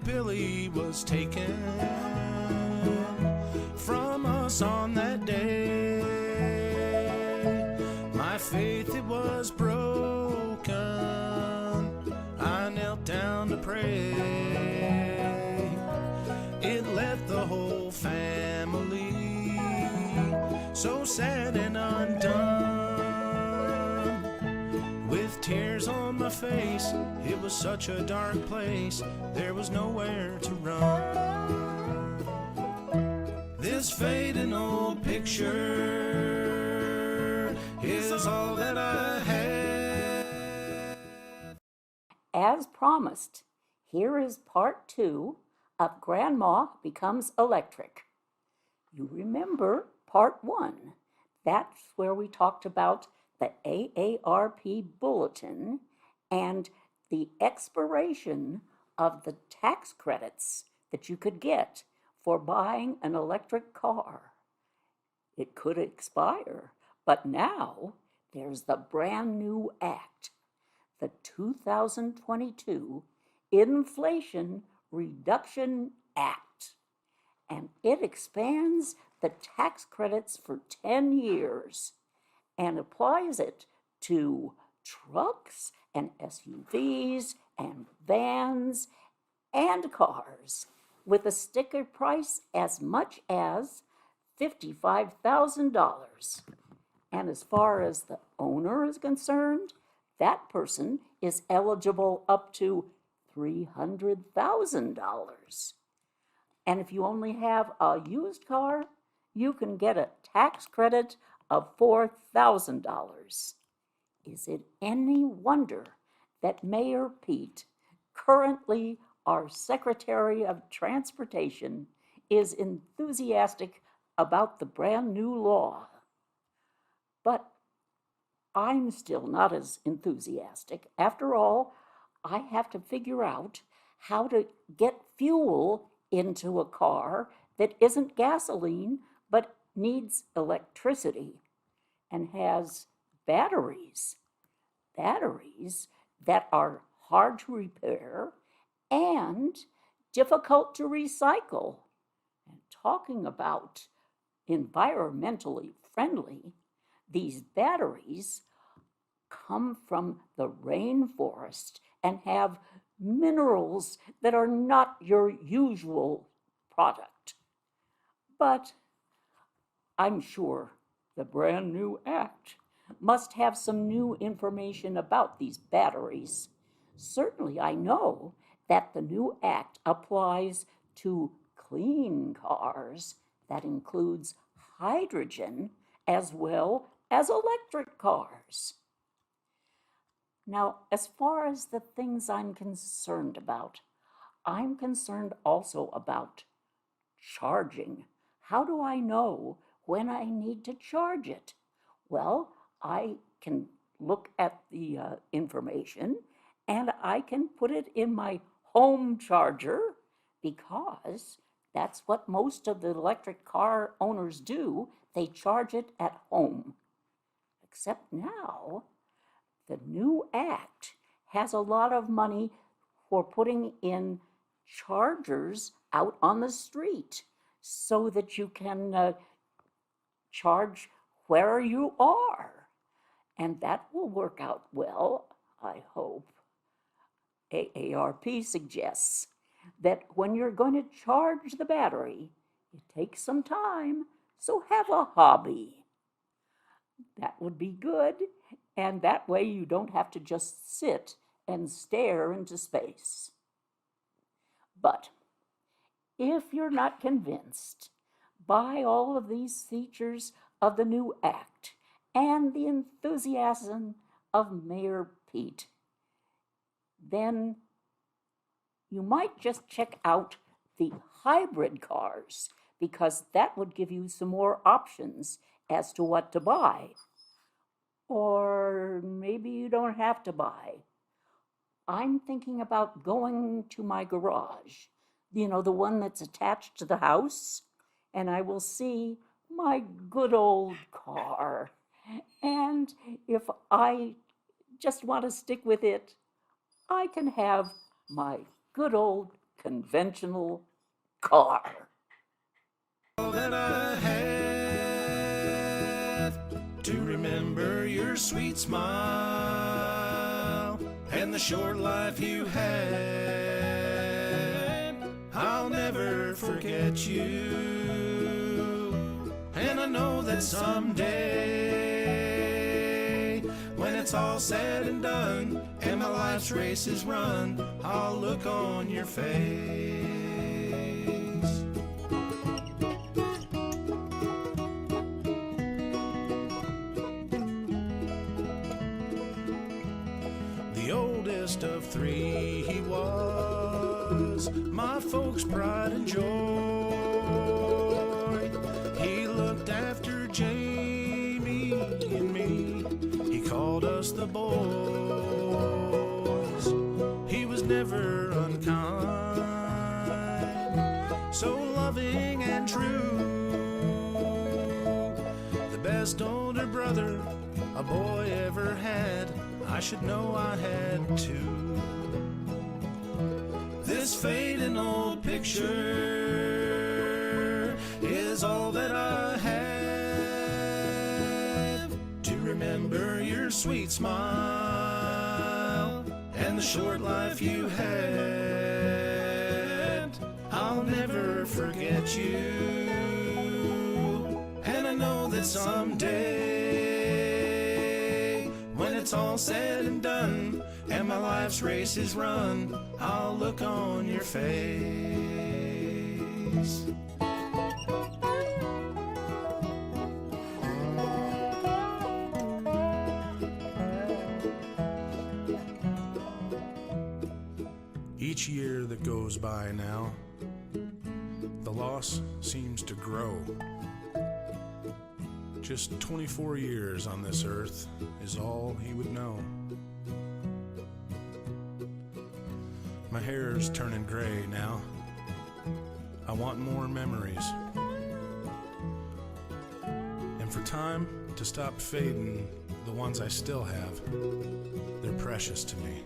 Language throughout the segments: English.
Billy was taken from us on that day. My faith, it was broken. I knelt down to pray. It left the whole family so sad and undone. With tears on my face, it was such a dark place, there was nowhere to run. This fading old picture is all that I have. As promised, here is part 2 of Grandma Becomes Electric. You remember part 1. That's where we talked about the AARP bulletin and the expiration of the tax credits that you could get for buying an electric car. It could expire, but now there's the brand new act, the 2022 Inflation Reduction Act, and it expands the tax credits for 10 years and applies it to trucks and SUVs and vans and cars with a sticker price as much as $55,000. And as far as the owner is concerned, that person is eligible up to $300,000. And if you only have a used car, you can get a tax credit of $4,000. Is it any wonder that Mayor Pete, currently our Secretary of Transportation, is enthusiastic about the brand new law? But I'm still not as enthusiastic. After all, I have to figure out how to get fuel into a car that isn't gasoline but needs electricity and has batteries that are hard to repair and difficult to recycle. And talking about environmentally friendly, these batteries come from the rainforest and have minerals that are not your usual product. But I'm sure the brand new act must have some new information about these batteries. Certainly I know that the new act applies to clean cars. That includes hydrogen as well as electric cars. Now, as far as the things I'm concerned about, I'm concerned also about charging. How do I know when I need to charge it? Well, I can look at the information and I can put it in my home charger because that's what most of the electric car owners do. They charge it at home. Except now, the new act has a lot of money for putting in chargers out on the street so that you can charge where you are. And that will work out well, I hope. AARP suggests that when you're going to charge the battery, it takes some time, so have a hobby. That would be good, and that way you don't have to just sit and stare into space. But if you're not convinced by all of these features of the new act and the enthusiasm of Mayor Pete, then you might just check out the hybrid cars, because that would give you some more options as to what to buy. Or maybe you don't have to buy. I'm thinking about going to my garage, the one that's attached to the house, and I will see my good old car. And if I just want to stick with it, I can have my good old conventional car. All that I have to remember your sweet smile and the short life you had. I'll never forget you, and I know that someday, when it's all said and done and my life's race is run, I'll look on your face. The oldest of three he was, my folks' pride and joy. He looked after Jamie and me, he called us the boys. He was never unkind, so loving and true, the best older brother a boy ever had. I should know I had to. This fading old picture is all that I have to remember your sweet smile and the short life you had. I'll never forget you, and I know that someday, when it's all said and done and my life's race is run, I'll look on your face. Each year that goes by now, the loss seems to grow. Just 24 years on this earth is all he would know. My hair's turning gray now. I want more memories. And for time to stop fading, the ones I still have, they're precious to me.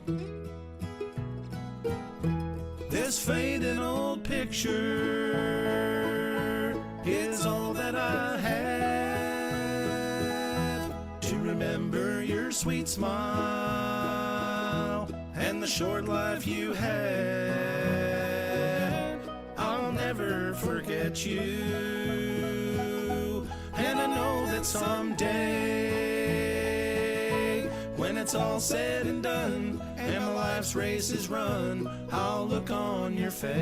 This fading old picture is all that I have to remember your sweet smile and the short life you had. I'll never forget you, and I know that someday, when it's all said and done and my life's race is run, I'll look on your face.